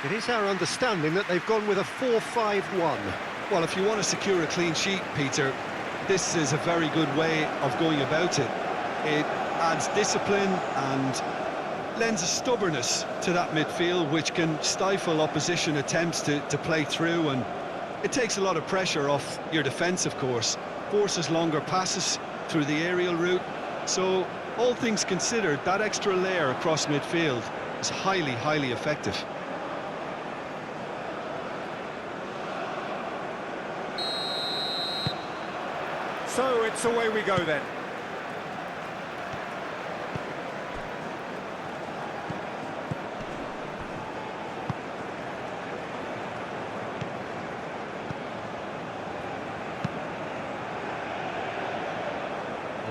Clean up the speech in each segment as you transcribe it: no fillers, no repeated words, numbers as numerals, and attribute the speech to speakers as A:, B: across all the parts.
A: It is our understanding that they've gone with a 4-5-1.
B: Well, if you want to secure a clean sheet, Peter, this is a very good way of going about it. It adds discipline and lends a stubbornness to that midfield, which can stifle opposition attempts to play through, and it takes a lot of pressure off your defence, of course. Forces longer passes through the aerial route. So, all things considered, that extra layer across midfield is highly, highly effective.
A: So it's away we go then.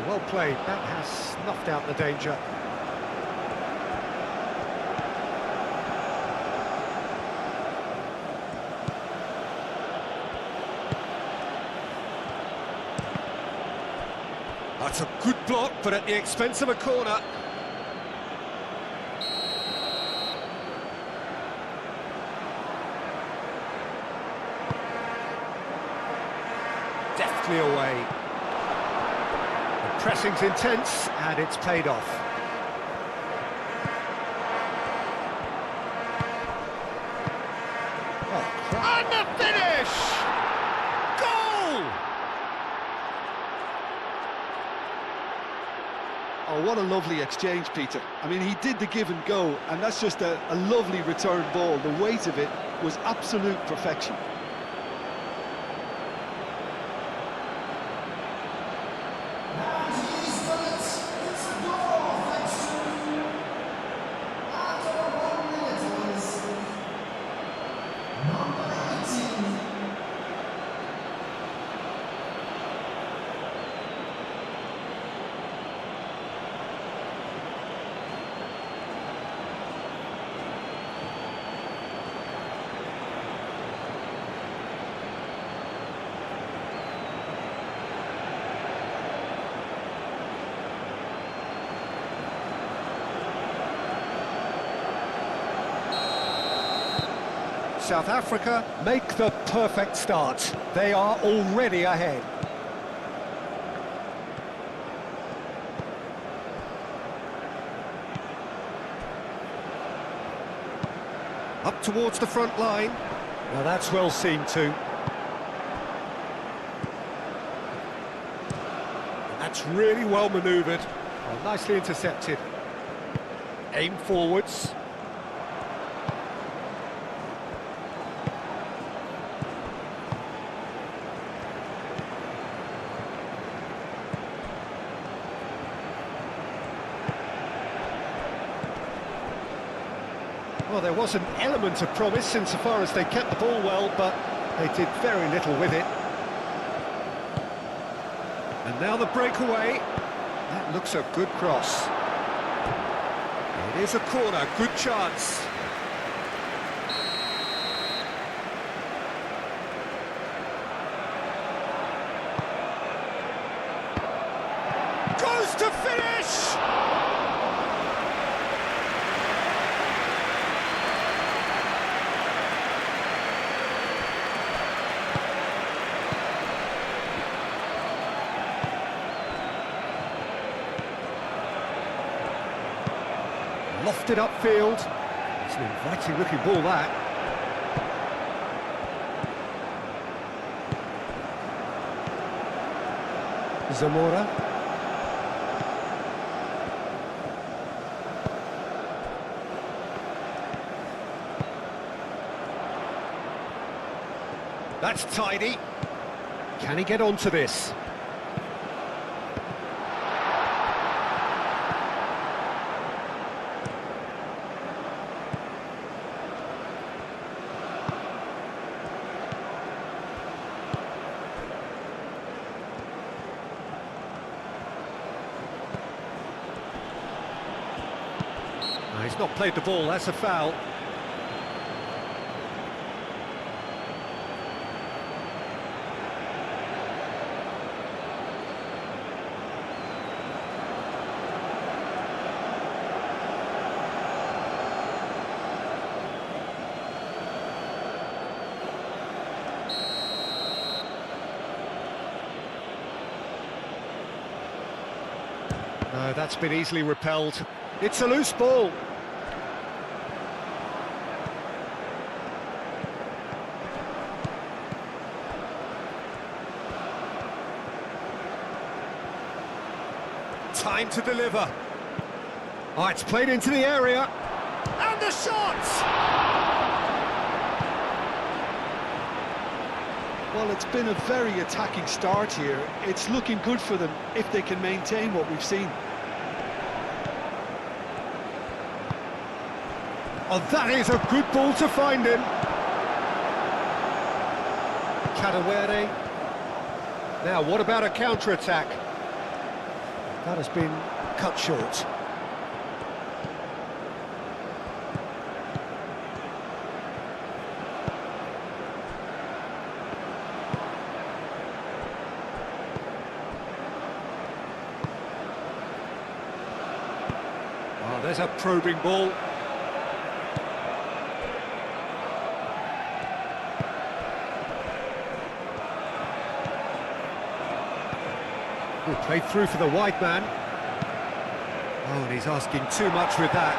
A: Well played, that has snuffed out the danger. That's a good block, but at the expense of a corner. Deftly away. The pressing's intense, and it's paid off. And the finish! Goal!
B: Oh, what a lovely exchange, Peter. I mean, he did the give and go, and that's just a lovely return ball. The weight of it was absolute perfection.
A: South Africa make the perfect start. They are already ahead. Up towards the front line. Now that's well seen too. That's really well manoeuvred. Well, nicely intercepted. Aim forwards. Well, there was an element of promise insofar as they kept the ball well, but they did very little with it. And now the breakaway. That looks a good cross. It is a corner, good chance. Goes to finish! Lofted upfield. It's an inviting looking ball, that. Zamora. That's tidy. Can he get onto this? He's not played the ball, that's a foul. No, that's been easily repelled. It's a loose ball. Time to deliver. Oh, it's played into the area. And the shot!
B: Well, it's been a very attacking start here. It's looking good for them if they can maintain what we've seen.
A: Oh, that is a good ball to find him. Cadawere. Now, what about a counter-attack? That has been cut short. Oh, there's a probing ball. Played through for the wide man. Oh, and he's asking too much with that.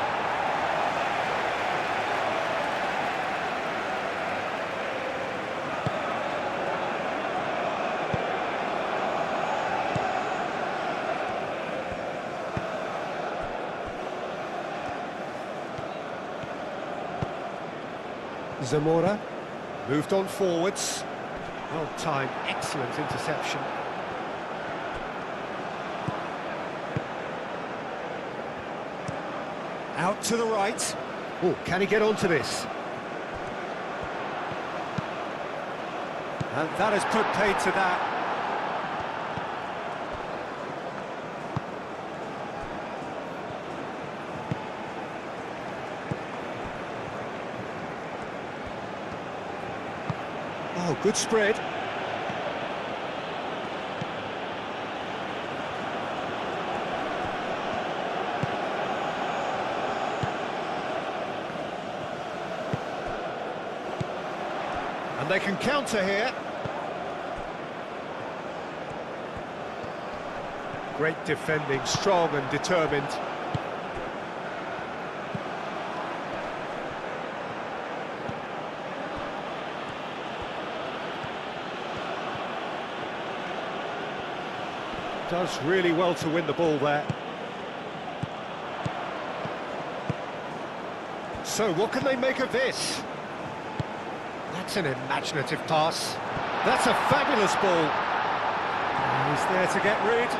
A: Zamora moved on forwards. Well timed, excellent interception. Out to the right. Oh, can he get onto this? And that has put paid to that. Oh, good spread. And they can counter here. Great defending, strong and determined. Does really well to win the ball there. So what can they make of this? That's an imaginative pass. That's a fabulous ball. He's there to get rid.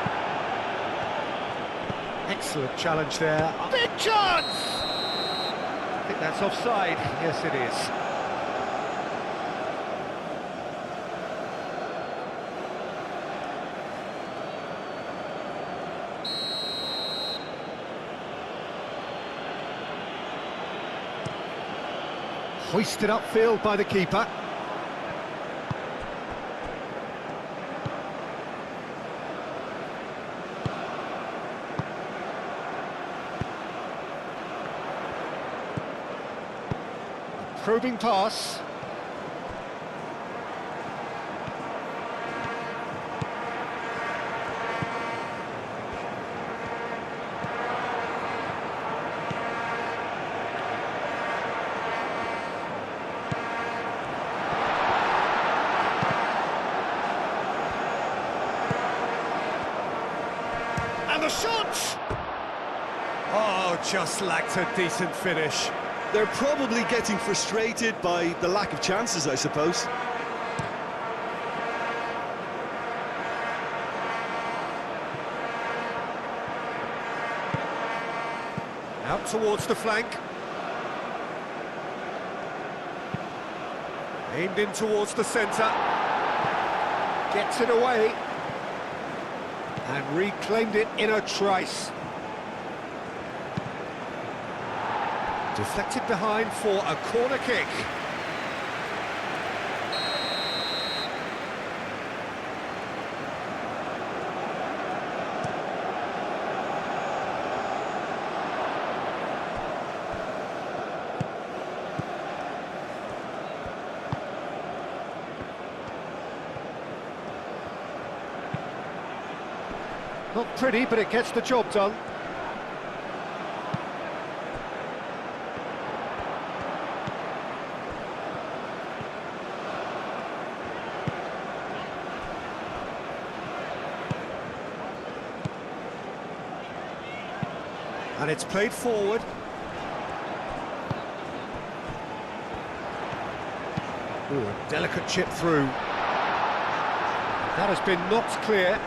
A: Excellent challenge there. Big chance! I think that's offside. Yes, it is. Hoisted upfield by the keeper. A probing pass. And the shot! Oh, just lacked a decent finish.
B: They're probably getting frustrated by the lack of chances, I suppose.
A: Out towards the flank. Aimed in towards the centre. Gets it away. And reclaimed it in a trice. Deflected behind for a corner kick. Not pretty, but it gets the job done. And it's played forward. Ooh, a delicate chip through. That has been knocked clear.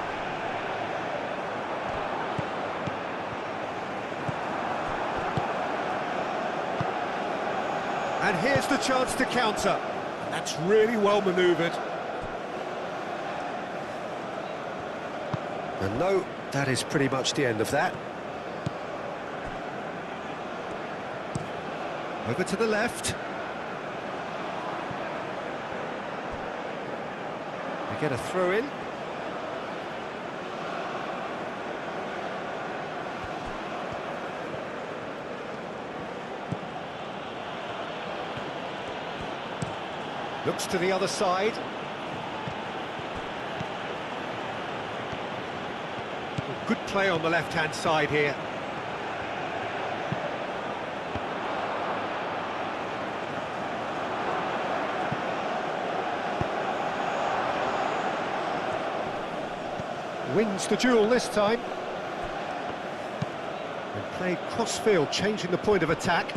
A: And here's the chance to counter. That's really well manoeuvred. And no, that is pretty much the end of that. Over to the left. We get a throw in. Looks to the other side. Good play on the left-hand side here. Wins the duel this time. And played cross-field, changing the point of attack.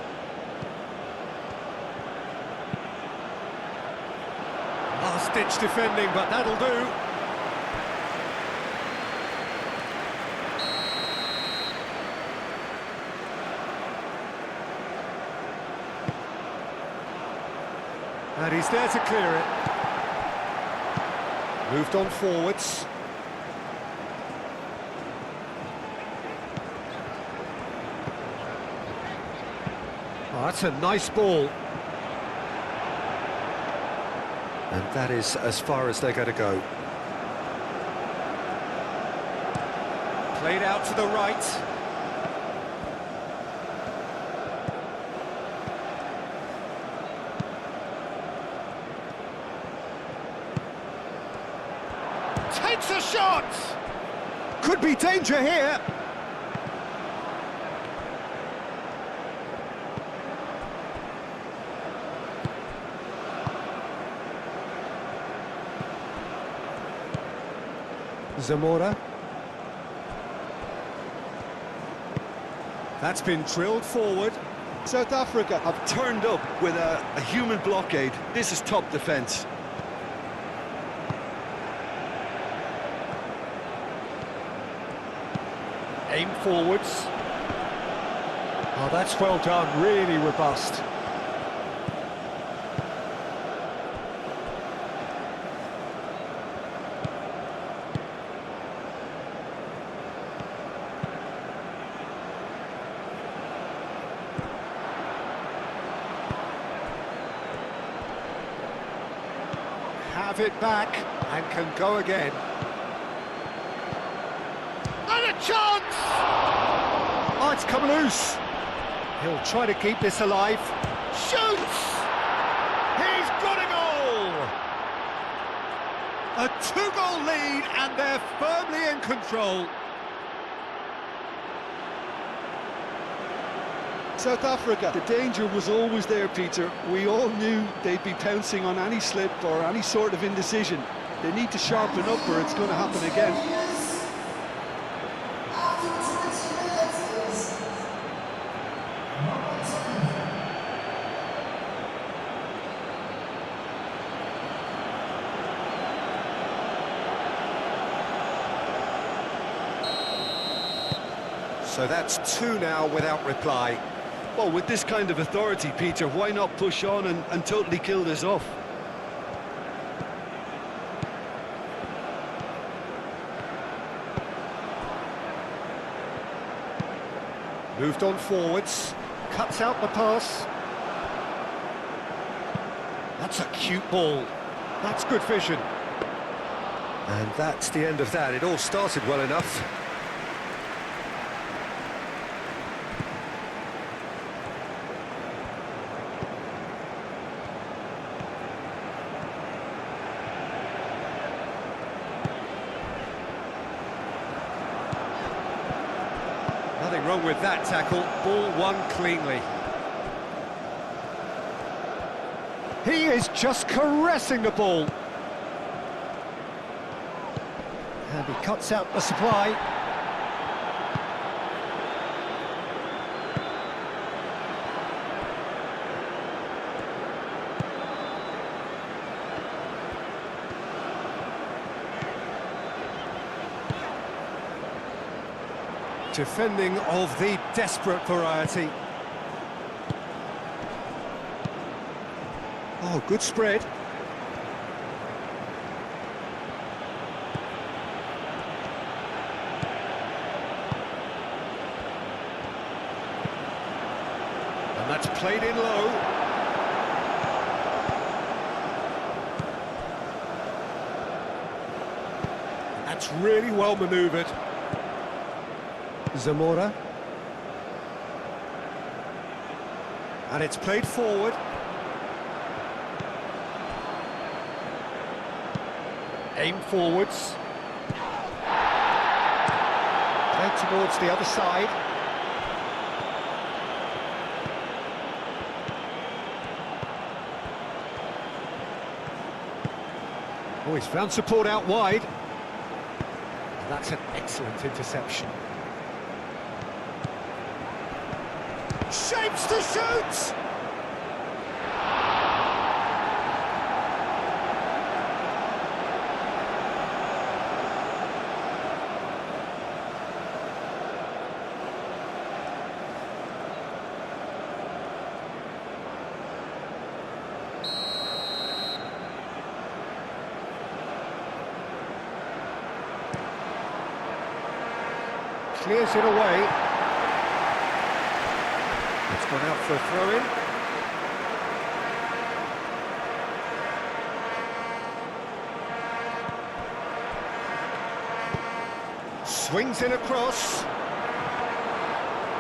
A: Last-ditch defending, but that'll do. And he's there to clear it. Moved on forwards. Oh, that's a nice ball. And that is as far as they're going to go. Played out to the right. Takes a shot! Could be danger here. Zamora. That's been drilled forward.
B: South Africa have turned up with a human blockade. This is top defence.
A: Aim forwards. Oh, that's well done, really robust. Have it back and can go again. And a chance! Oh, it's come loose. He'll try to keep this alive. Shoots! He's got a goal! A two-goal lead and they're firmly in control.
B: South Africa, the danger was always there, Peter. We all knew they'd be pouncing on any slip or any sort of indecision. They need to sharpen up or it's going to happen again.
A: So that's two now without reply.
B: Well, with this kind of authority, Peter, why not push on and totally kill this off?
A: Moved on forwards, cuts out the pass. That's a cute ball. That's good vision. And that's the end of that. It all started well enough. wrong with that tackle. Ball won cleanly. He is just caressing the ball. And he cuts out the supply. Defending of the desperate variety. Oh, good spread. And that's played in low. That's really well manoeuvred. Zamora. And it's played forward. Aim forwards. Played towards the other side. Oh, he's found support out wide. And that's an excellent interception. Shapes to shoot! Clears it away. It's gone out for a throw-in. Swings in across.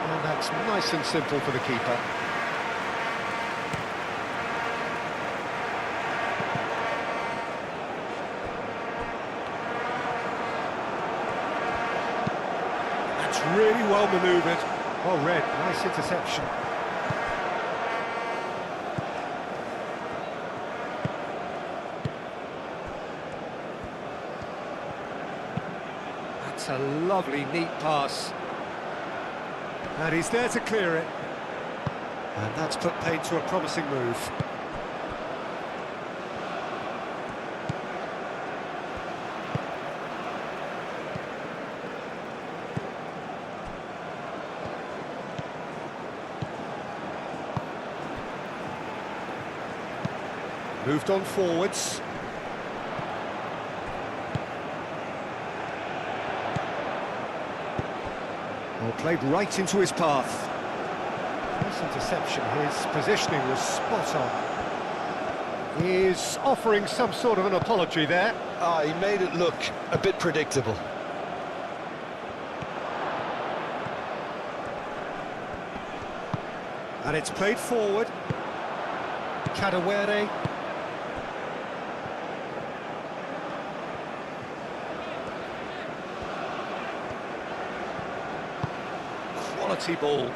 A: And that's nice and simple for the keeper. That's really well manoeuvred. Well read, nice interception. That's a lovely, neat pass. And he's there to clear it. And that's put paid to a promising move. Moved on forwards. Well, played right into his path. Nice interception. His positioning was spot on. He's offering some sort of an apology there.
B: He made it look a bit predictable.
A: And it's played forward. Kadewere. Quality ball. Well,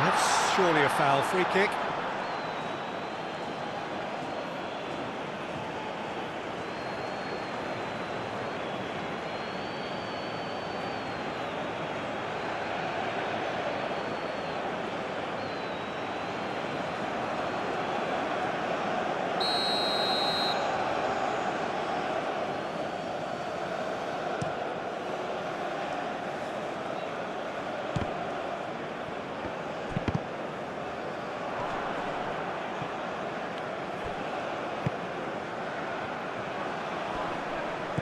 A: that's surely a foul. Free kick.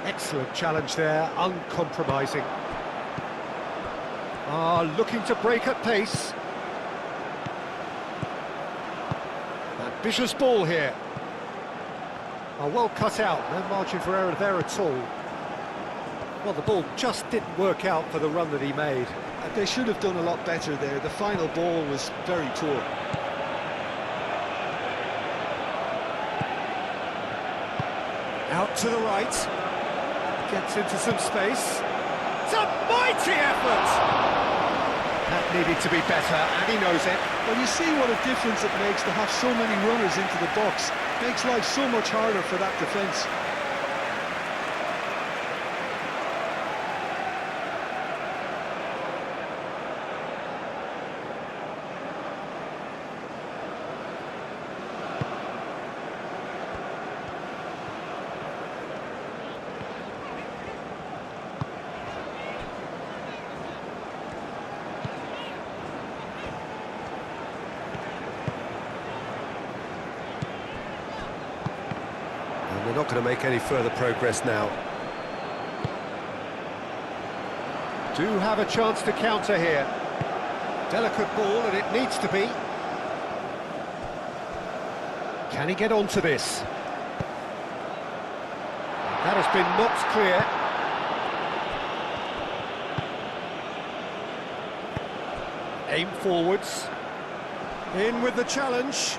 A: Excellent challenge there, uncompromising. Looking to break at pace. Ambitious ball here. Well cut out, no margin for error there at all. Well, the ball just didn't work out for the run that he made.
B: They should have done a lot better there. The final ball was very poor.
A: Out to the right. Gets into some space. That's a mighty effort! That needed to be better, and he knows it.
B: Well, you see what a difference it makes to have so many runners into the box. Makes life so much harder for that defence.
A: And they're not going to make any further progress now. Do have a chance to counter here. Delicate ball, and it needs to be. Can he get onto this? That has been knocked clear. Aim forwards. In with the challenge.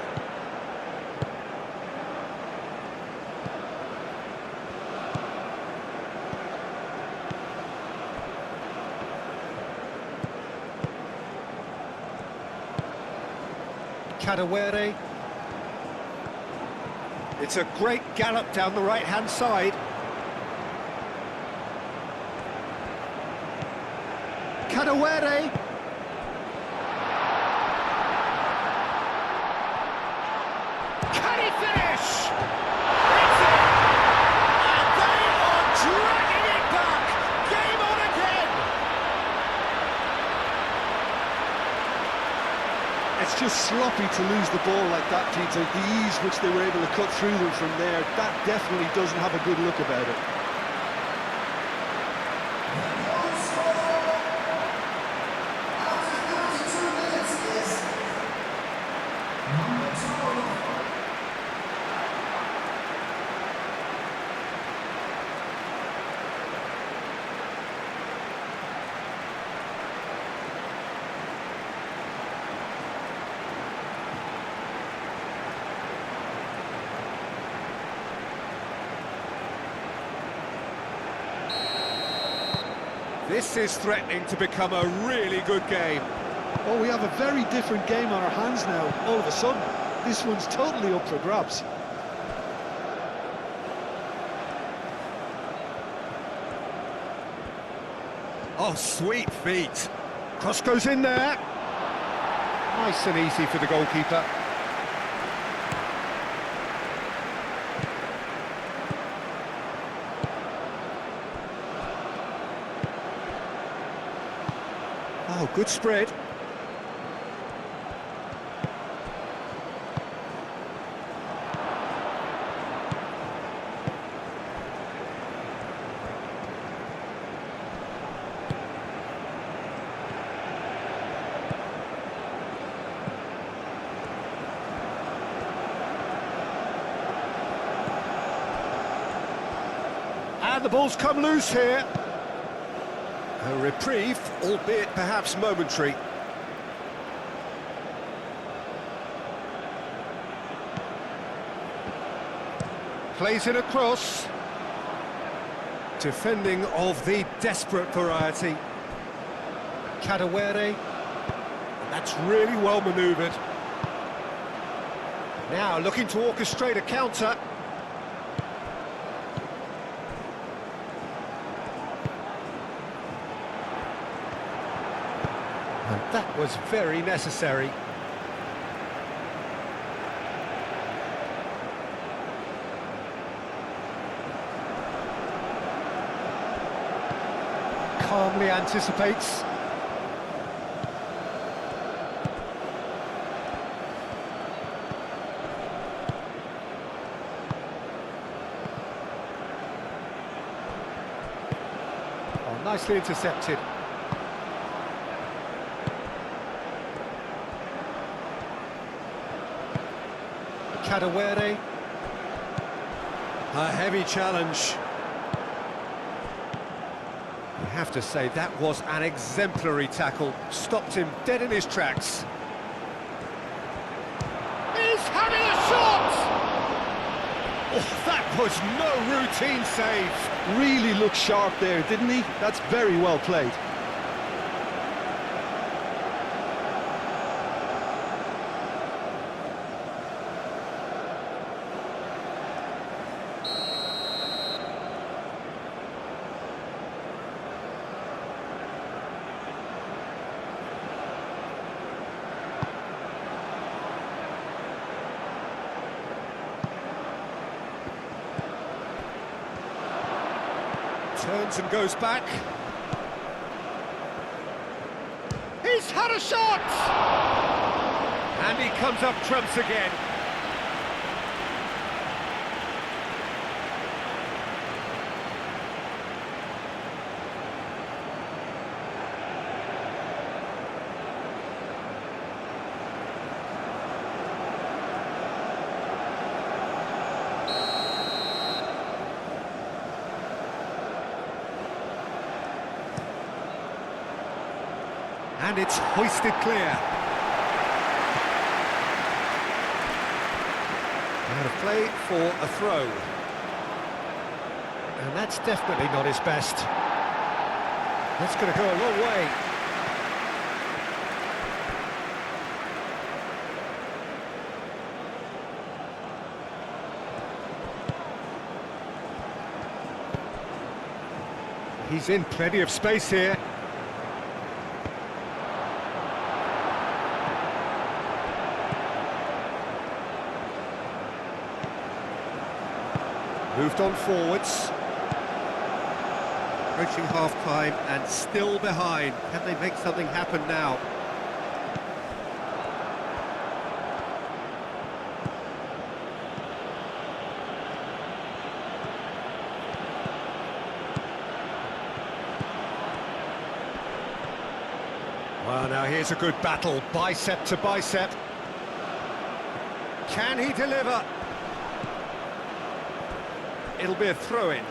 A: Kadewere. It's a great gallop down the right-hand side. Kadewere. Can he finish? It's in! And they are dragging it back! Game on again!
B: It's just sloppy to lose the ball like that, Peter. The ease which they were able to cut through them from there, that definitely doesn't have a good look about it.
A: This is threatening to become a really good game.
B: Oh, we have a very different game on our hands now, all of a sudden. This one's totally up for grabs.
A: Oh, sweet feet. Cross goes in there. Nice and easy for the goalkeeper. Oh, good spread. And the ball's come loose here. A reprieve, albeit perhaps momentary. Plays it across. Defending of the desperate variety. Kadewere. That's really well manoeuvred. Now looking to orchestrate a counter. And that was very necessary. Calmly anticipates. Oh, nicely intercepted. Kadewere. A heavy challenge. You have to say that was an exemplary tackle. Stopped him dead in his tracks. He's having a shot! Oh, that was no routine save.
B: Really looked sharp there, didn't he? That's very well played.
A: Turns and goes back. He's had a shot! And he comes up trumps again. And it's hoisted clear. Out of play for a throw. And that's definitely not his best. That's going to go a long way. He's in plenty of space here. Moved on forwards. Approaching half-time and still behind. Can they make something happen now? Well, now here's a good battle, bicep to bicep. Can he deliver? It'll be a throw-in.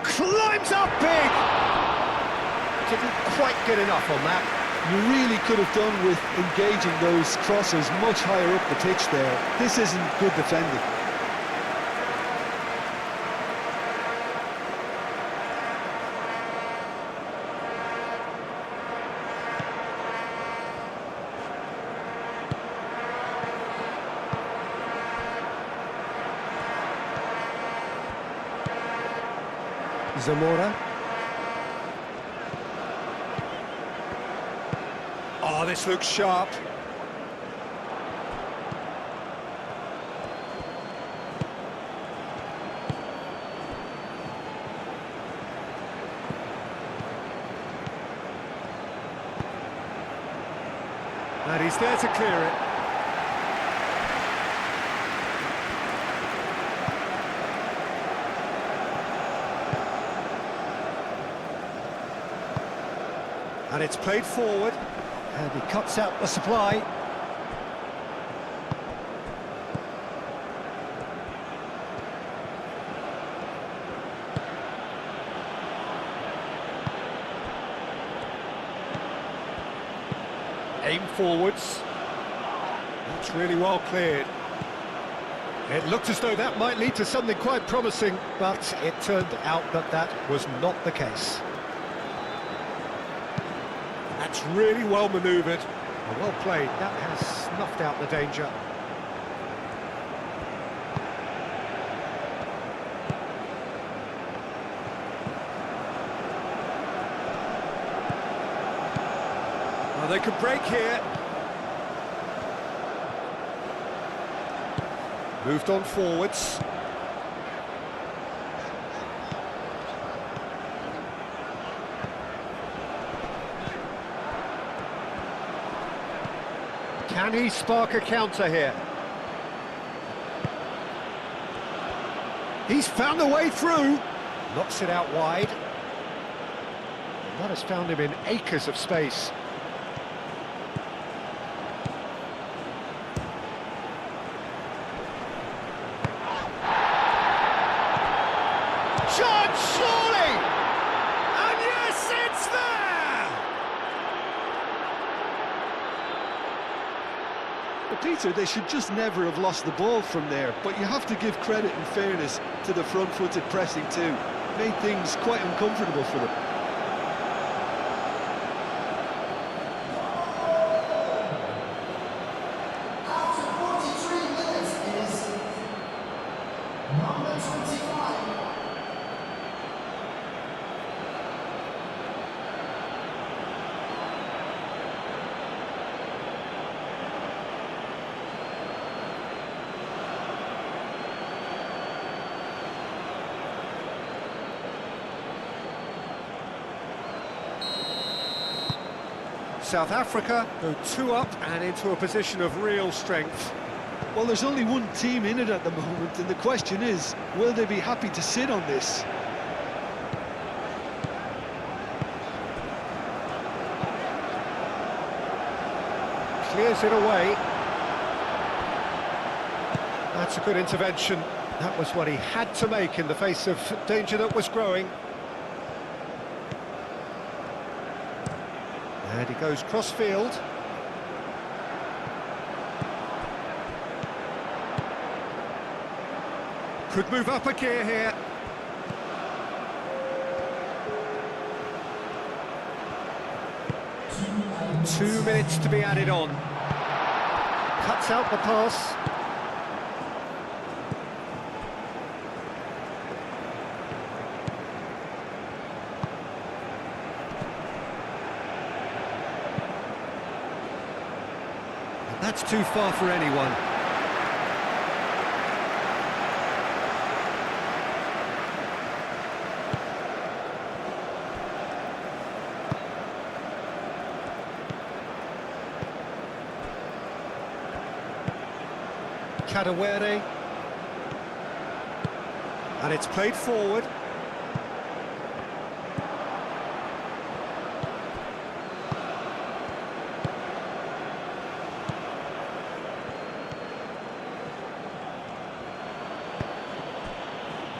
A: Climbs up big! Didn't quite get enough on that.
B: You really could have done with engaging those crosses much higher up the pitch there. This isn't good defending.
A: Zamora. Oh, this looks sharp. And he's there to clear it. And it's played forward, and he cuts out the supply. Aim forwards. That's really well cleared. It looked as though that might lead to something quite promising, but it turned out that that was not the case. That's really well manoeuvred. Well played. That has snuffed out the danger. Well, they could break here. Moved on forwards. Can he spark a counter here? He's found a way through. Knocks it out wide. That has found him in acres of space. Shot, surely! And yes!
B: But Peter, they should just never have lost the ball from there, but you have to give credit and fairness to the front-footed pressing too. Made things quite uncomfortable for them.
C: After 43 minutes is number 25.
A: South Africa go 2 up and into a position of real strength.
B: Well, there's only one team in it at the moment, and the question is, will they be happy to sit on this?
A: Clears it away. That's a good intervention. That was what he had to make in the face of danger that was growing. And he goes cross-field. Could move up a gear here. Two minutes to be added on. Cuts out the pass. That's too far for anyone. Kadewere. And it's played forward.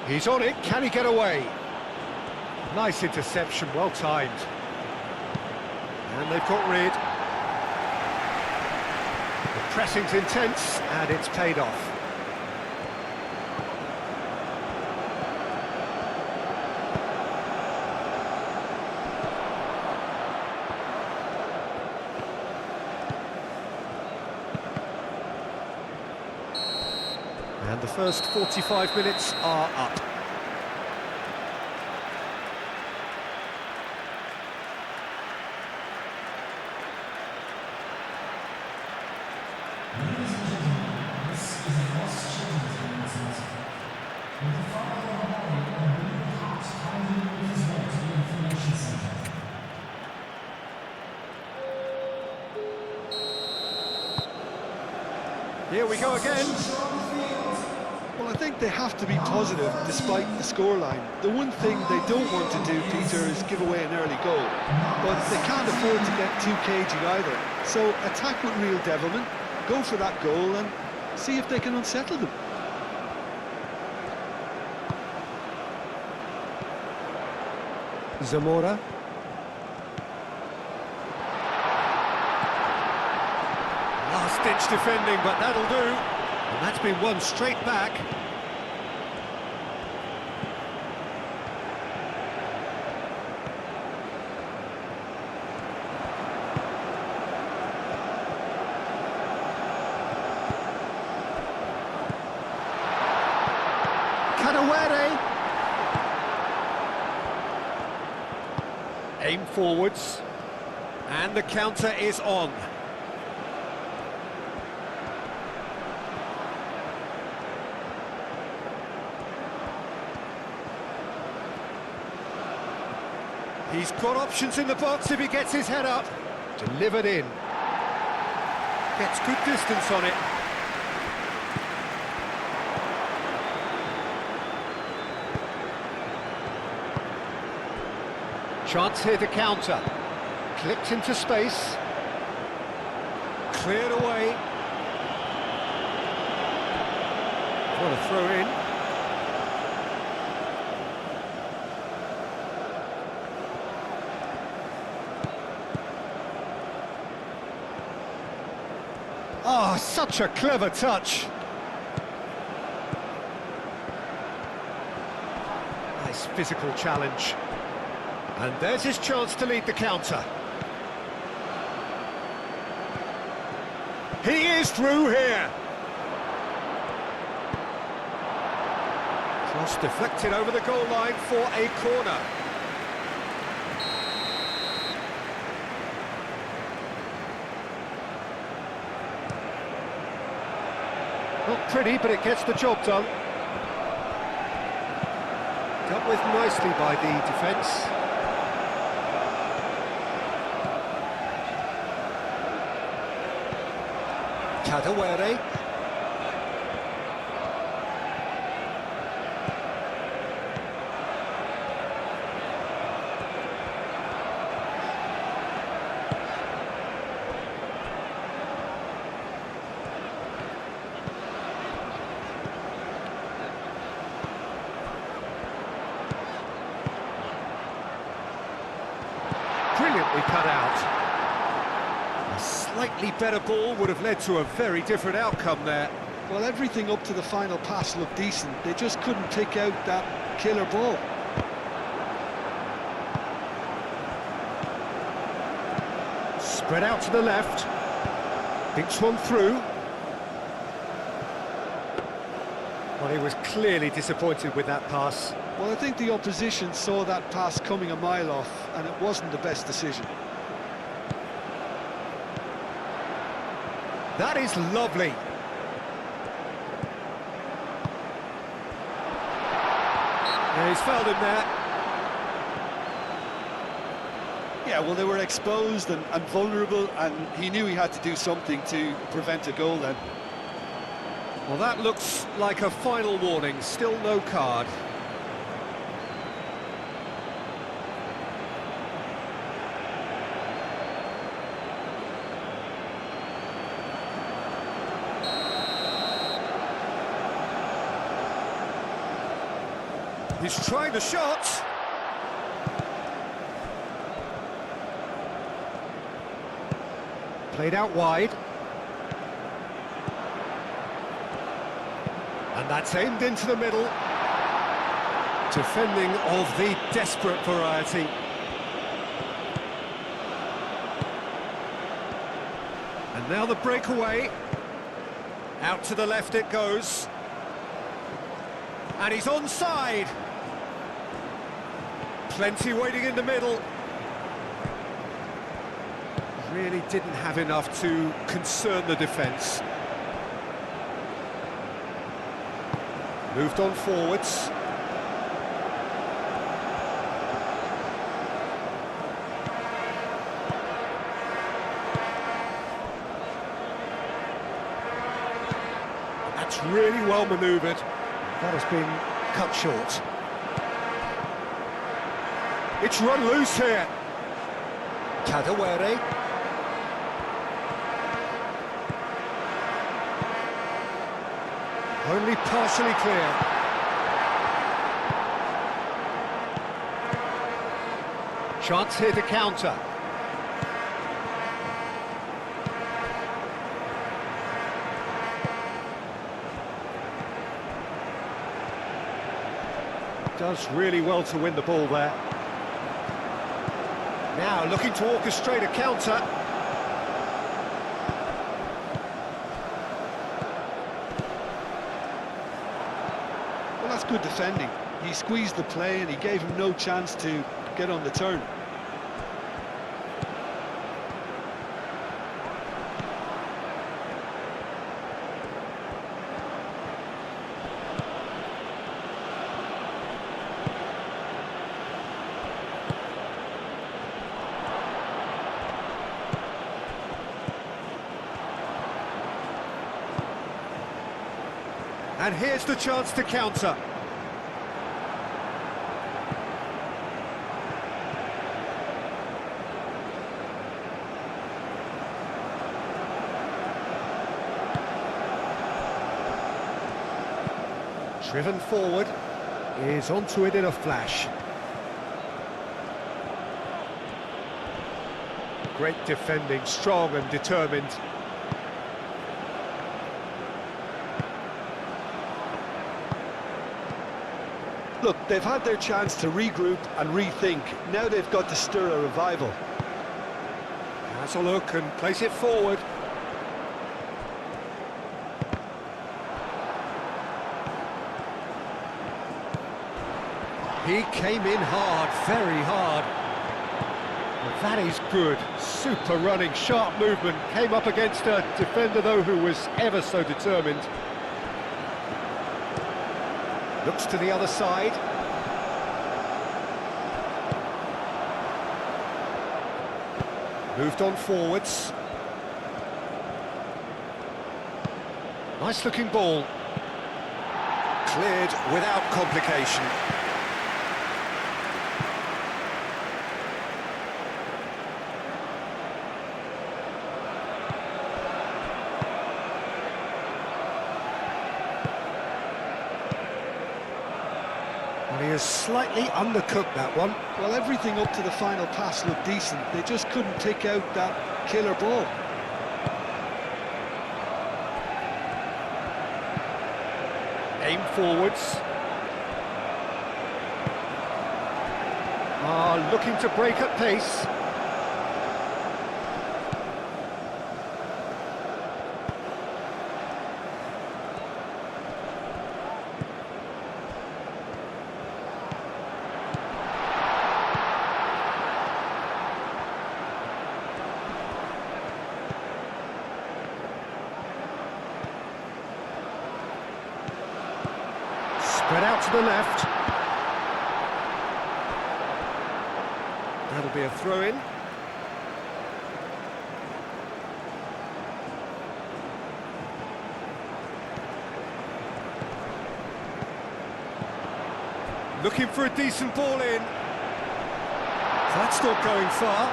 A: He's on it, can he get away? Nice interception, well timed. And they've got rid. The pressing's intense, and it's paid off. And the first 45 minutes are up.
C: Ladies and gentlemen, this is the first children's tournament. With the father of the boy and the little heart kindly make his way to the information centre.
A: Here we go again.
B: Well, I think they have to be positive despite the scoreline. The one thing they don't want to do, Peter, is give away an early goal. But they can't afford to get too cagey either. So attack with real devilment, go for that goal and see if they can unsettle them.
A: Zamora. Last-ditch defending, but that'll do. And that's been won straight back. Kadewere. Aim forwards. And the counter is on. He's got options in the box if he gets his head up. Delivered in. Gets good distance on it. Chance here to counter. Clipped into space. Cleared away. What a throw in. Oh, Oh, such a clever touch. Nice physical challenge. And there's his chance to lead the counter. He is through here. Cross deflected over the goal line for a corner. Not pretty, but it gets the job done. Dealt with nicely by the defence. Kadewere. Brilliantly cut out. A slightly better ball would have led to a very different outcome there.
B: Well, everything up to the final pass looked decent. They just couldn't pick out that killer ball.
A: Spread out to the left. Thinks one through. Well, he was clearly disappointed with that pass.
B: Well, I think the opposition saw that pass coming a mile off, and it wasn't the best decision.
A: That is lovely. Yeah, he's fouled him there.
B: Yeah, well, they were exposed and vulnerable, and he knew he had to do something to prevent a goal then.
A: Well, that looks like a final warning. Still no card. He's trying the shot. Played out wide. And that's aimed into the middle. Defending of the desperate variety. And now the breakaway. Out to the left it goes. And he's onside. Plenty waiting in the middle. Really didn't have enough to concern the defence. Moved on forwards. That's really well manoeuvred. That has been cut short. It's run loose here. Kadewere. Only partially clear. Chance here to counter. Does really well to win the ball there. Now looking to orchestrate a counter.
B: Well, that's good defending. He squeezed the play and he gave him no chance to get on the turn.
A: And here's the chance to counter. Driven forward, is onto it in a flash. Great defending, strong and determined.
B: Look, they've had their chance to regroup and rethink. Now they've got to stir a revival.
A: Has a look and place it forward. He came in hard, very hard. Well, that is good. Super running, sharp movement. Came up against a defender, though, who was ever so determined. Looks to the other side. Moved on forwards. Nice looking ball. Cleared without complication. Well, he has slightly undercooked that one.
B: Well, everything up to the final pass looked decent. They just couldn't pick out that killer ball.
A: Aim forwards. Looking to break at pace. Spread out to the left. That'll be a throw-in. Looking for a decent ball in. That's not going far.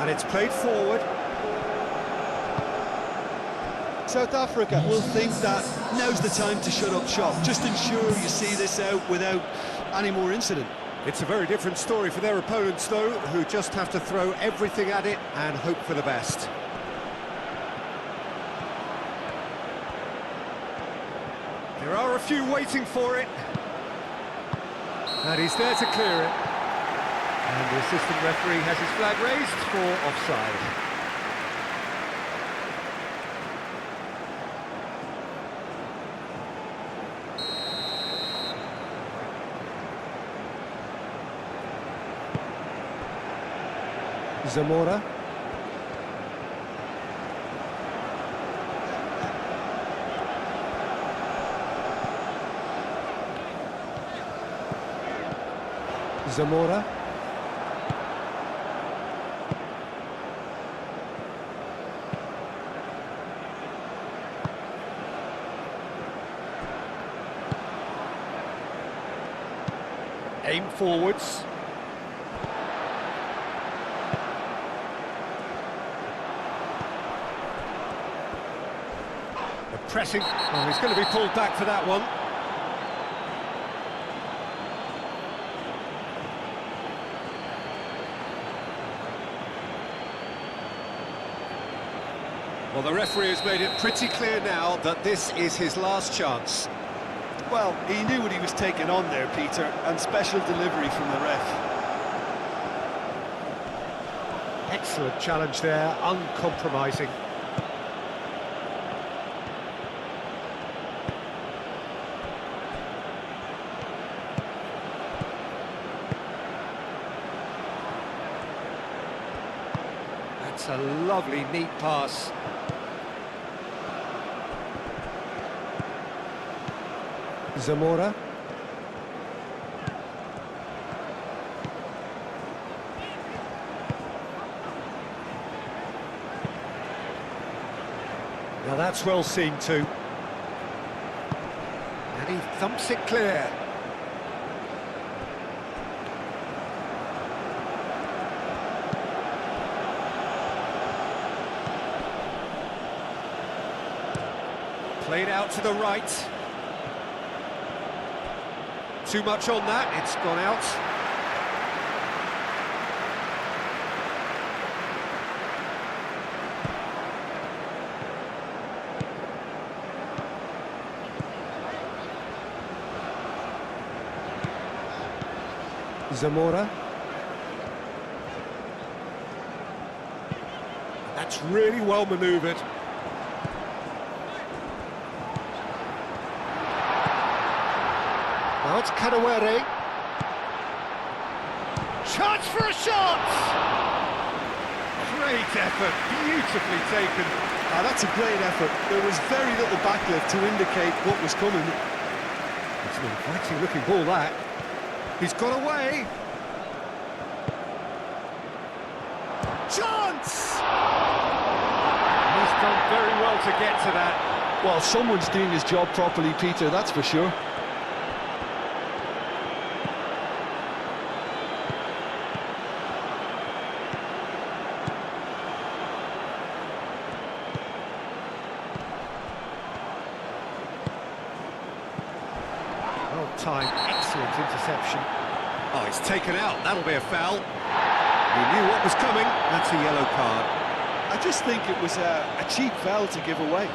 A: And it's played forward.
B: South Africa will think that now's the time to shut up shop. Just ensure you see this out without any more incident.
A: It's a very different story for their opponents, though, who just have to throw everything at it and hope for the best. There are a few waiting for it. And he's there to clear it. And the assistant referee has his flag raised for offside. Zamora. Zamora. Aim forwards. Pressing. Oh, he's going to be pulled back for that one. Well, the referee has made it pretty clear now that this is his last chance.
B: Well, he knew what he was taking on there, Peter, and special delivery from the ref.
A: Excellent challenge there, uncompromising. That's a lovely, neat pass. Zamora. Now that's well seen too. And he thumps it clear. Played out to the right. Too much on that, it's gone out. Zamora. That's really well manoeuvred. Now it's Kadewere. Chance for a shot! Great effort, beautifully taken.
B: Ah, that's a great effort. There was very little backlift to indicate what was coming.
A: It's an inviting looking ball, that. He's got away. Chance! He's done very well to get to that.
B: Well, someone's doing his job properly, Peter, that's for sure.
A: Well timed, excellent interception. Oh, it's taken out, that'll be a foul. He knew what was coming, that's a yellow card.
B: I just think it was a cheap foul to give away.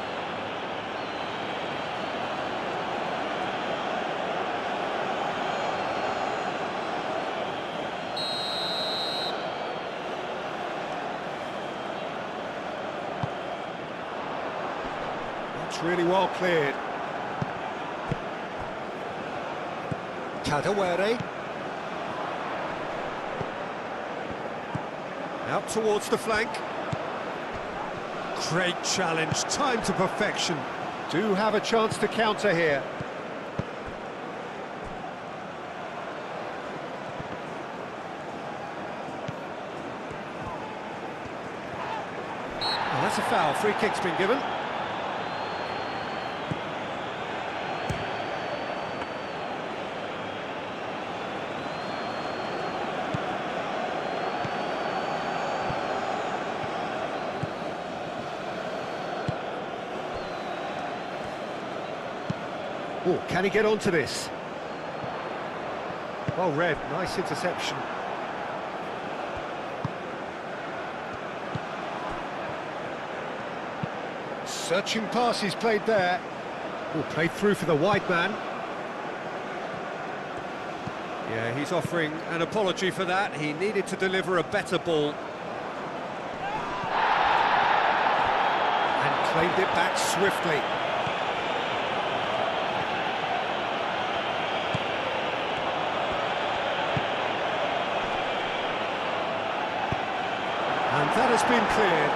A: That's really well cleared. Kadewere. Out towards the flank. Great challenge, time to perfection. Do have a chance to counter here. Oh, that's a foul, free kick's been given. Oh, can he get onto this? Well read, nice interception. Searching pass he's played there. Oh, played through for the wide man. Yeah, he's offering an apology for that. He needed to deliver a better ball. And claimed it back swiftly. And that has been cleared.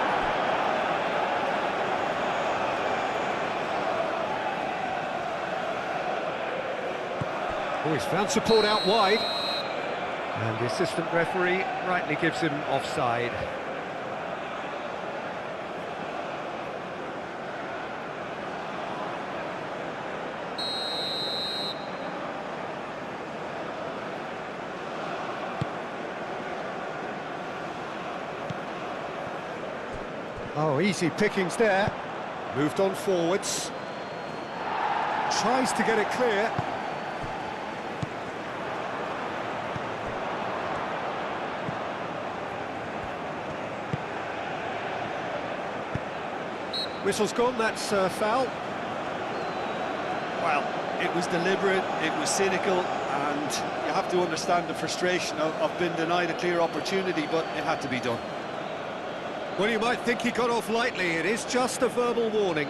A: Oh, he's found support out wide. And the assistant referee rightly gives him offside. Oh, easy pickings there. Moved on forwards. Tries to get it clear. Whistle's gone, that's a foul.
B: Well, it was deliberate, it was cynical, and you have to understand the frustration of being denied a clear opportunity, but it had to be done.
A: Well, you might think he got off lightly. It is just a verbal warning.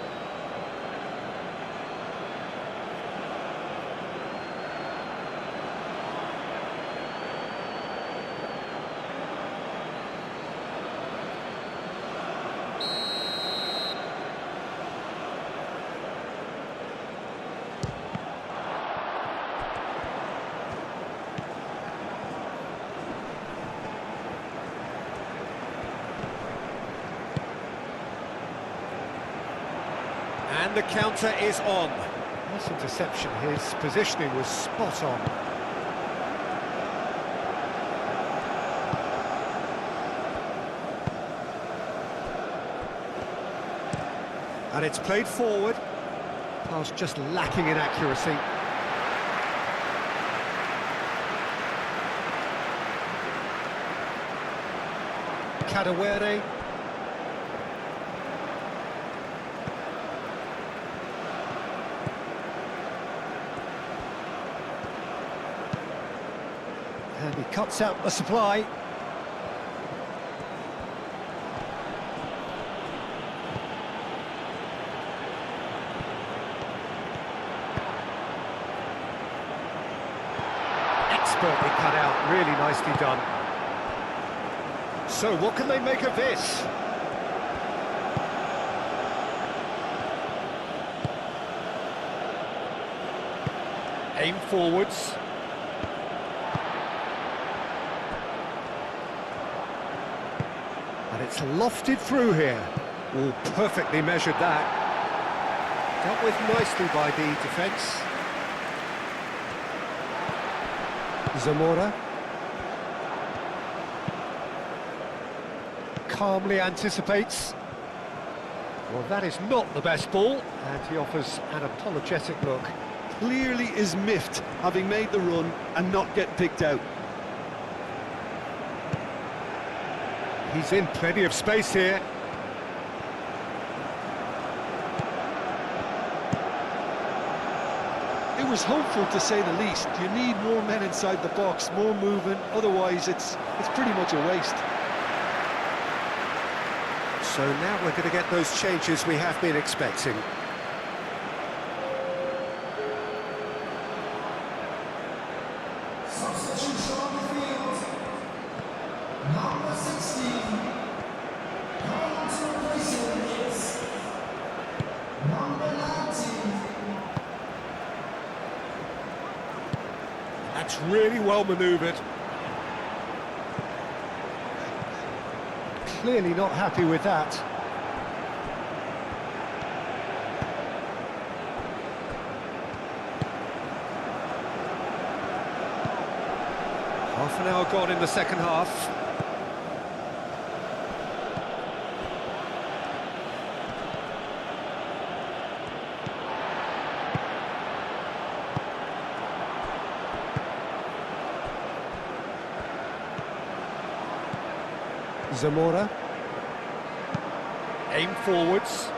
A: And the counter is on. Nice interception. His positioning was spot on. And it's played forward. Pass just lacking in accuracy. Kadewere. And he cuts out the supply. Expertly cut out, really nicely done. So what can they make of this? Aim forwards. And it's lofted through here. Oh, perfectly measured that. Dealt with nicely by the defence. Zamora. Calmly anticipates. Well, that is not the best ball, and he offers an apologetic look.
B: Clearly is miffed, having made the run and not get picked out.
A: He's in plenty of space here.
B: It was hopeful, to say the least. You need more men inside the box, more movement, otherwise it's pretty much a waste.
A: So now we're going to get those changes we have been expecting.
C: Substitution on the field. Number 16. Coming on to replace him is number 19.
A: That's really well manoeuvred. Clearly not happy with that. Half an hour gone in the second half. Zamora. Aim forwards.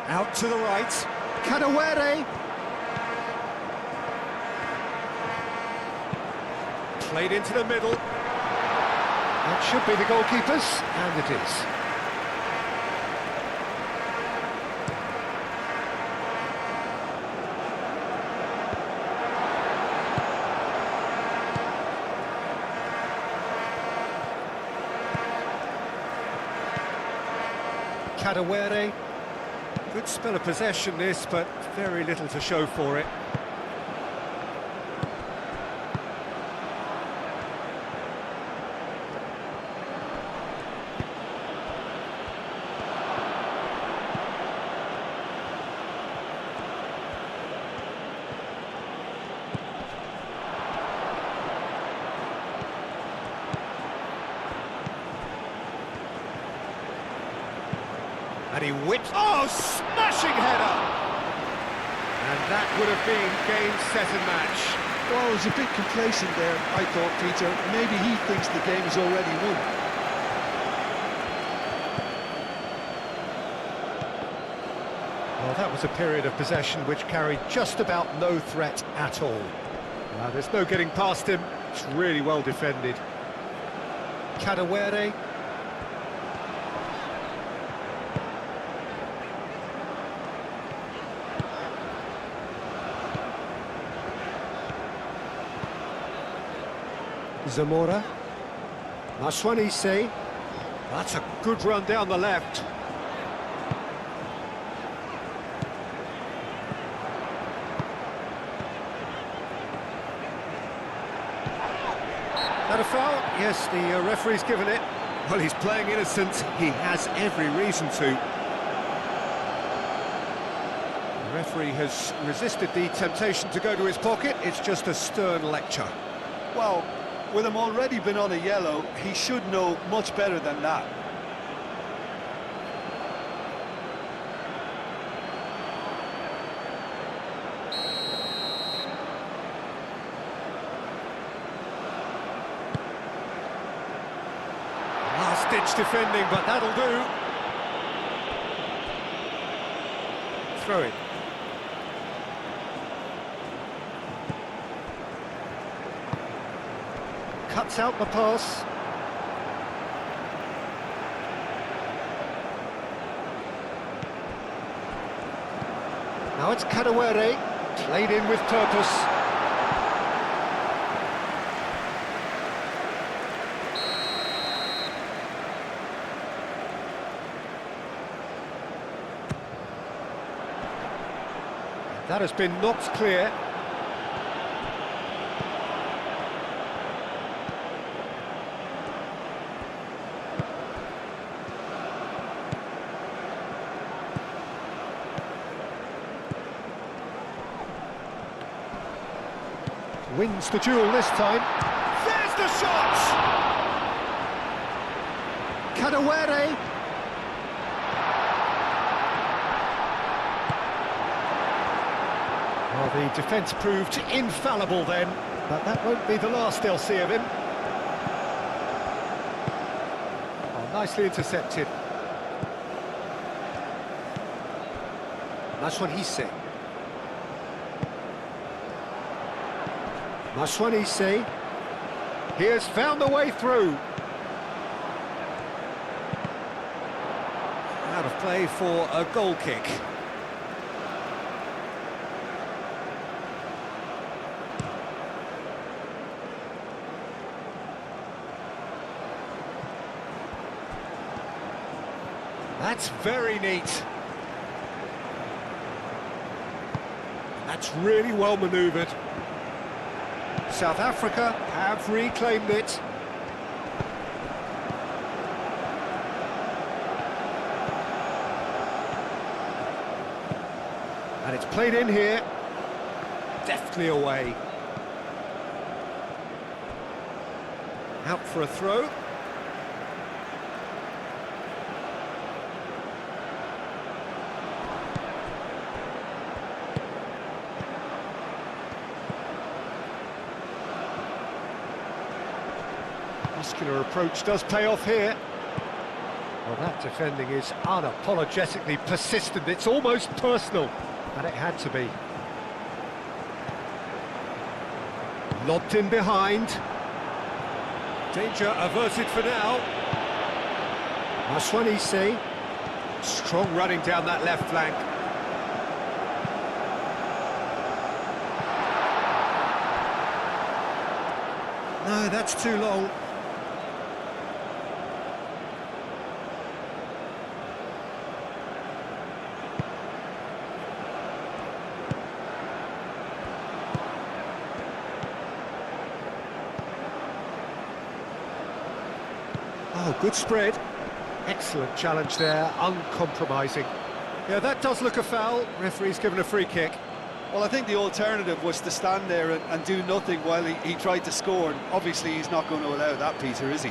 A: Out to the right. Kadewere. Played into the middle. That should be the goalkeepers, and it is. Kadewere. Good spell of possession this, but very little to show for it. And he whips... Oh, smashing header! And that would have been game, set and match.
B: Well, it was a bit complacent there, I thought, Peter. Maybe he thinks the game is already won.
A: Well, that was a period of possession which carried just about no threat at all. There's no getting past him. It's really well defended. Kadewere. Zamora. Maswanise. That's a good run down the left. That a foul? Yes, the referee's given it. Well, he's playing innocent. He has every reason to. The referee has resisted the temptation to go to his pocket. It's just a stern lecture.
B: Well, with him already been on a yellow, he should know much better than that. Last-ditch defending, but that'll do.
A: throw-in. Cuts out the pass. Now it's Kadewere, played in with purpose. That has been knocked clear. Wins the duel this time. There's the shot! Kadewere. Well, the defence proved infallible then, but that won't be the last they'll see of him. Oh, nicely intercepted. Mashwanise. Mashwanise. He has found the way through. Out of play for a goal kick. That's very neat. That's really well manoeuvred. South Africa have reclaimed it. And it's played in here. Deftly away. Out for a throw. Muscular approach does pay off here. Well, that defending is unapologetically persistent. It's almost personal, and it had to be. Lobbed in behind. Danger averted for now. Mashwanise. Strong running down that left flank. No, that's too long. Oh, good spread. Excellent challenge there, uncompromising. Yeah, that does look a foul. Referee's given a free kick.
B: Well, I think the alternative was to stand there and do nothing while he tried to score. And obviously, he's not going to allow that, Peter, is he?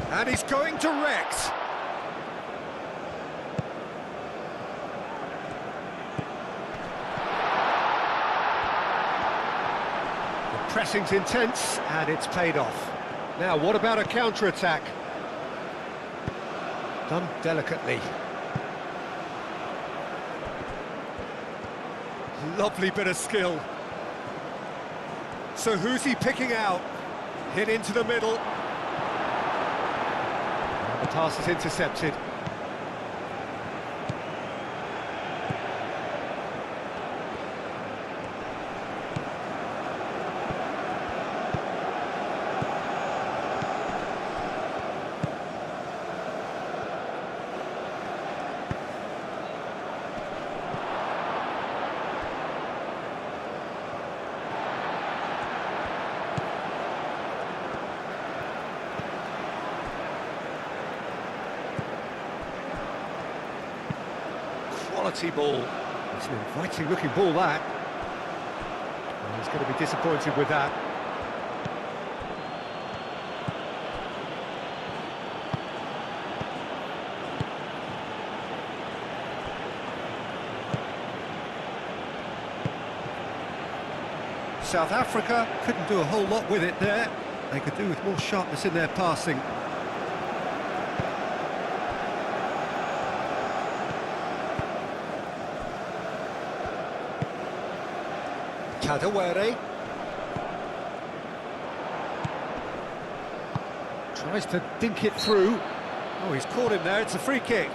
A: And he's going direct. The pressing's intense, and it's paid off. Now, what about a counter-attack? Done delicately. Lovely bit of skill. So who's he picking out? Hit into the middle. The pass is intercepted. Quality ball. It's an inviting looking ball, that. Well, he's going to be disappointed with that. South Africa couldn't do a whole lot with it there. They could do with more sharpness in their passing. Kadewere tries to dink it through. Oh, he's caught him there, it's a free kick.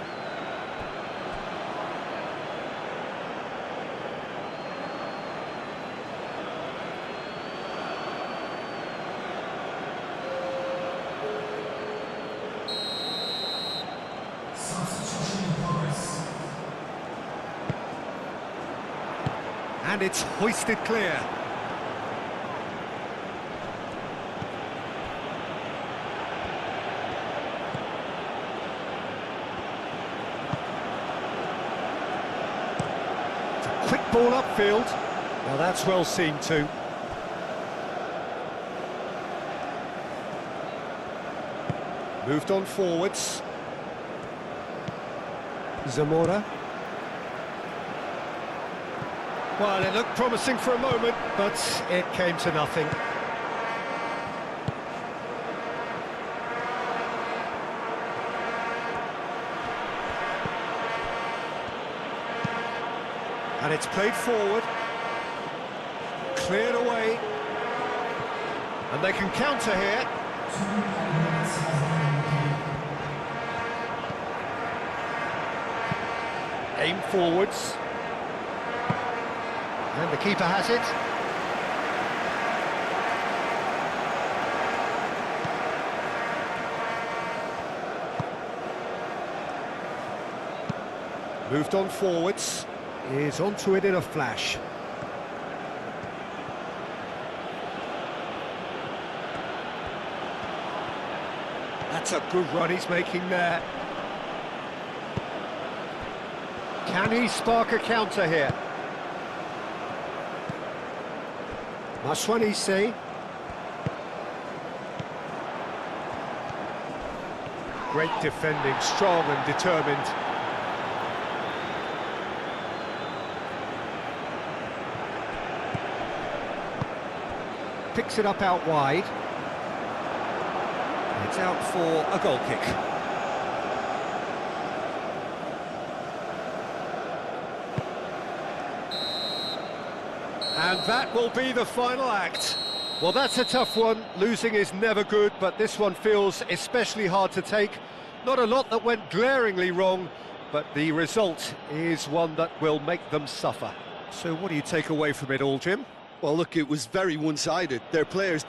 C: Substitution in progress.
A: And it's hoisted clear. It's a quick ball upfield. Well, that's well seen too. Moved on forwards. Zamora. Well, it looked promising for a moment, but it came to nothing. And it's played forward. Cleared away. And they can counter here.
C: 2 minutes has been
A: Aim forwards. And the keeper has it. Moved on forwards. Is onto it in a flash. That's a good run he's making there. Can he spark a counter here? Maswanise. Great defending, strong and determined. Picks it up out wide. It's out for a goal kick. And that will be the final act. Well, that's a tough one. Losing is never good, but this one feels especially hard to take. Not a lot that went glaringly wrong, but the result is one that will make them suffer. So what do you take away from it all, Jim?
B: Well, look, it was very one-sided. Their players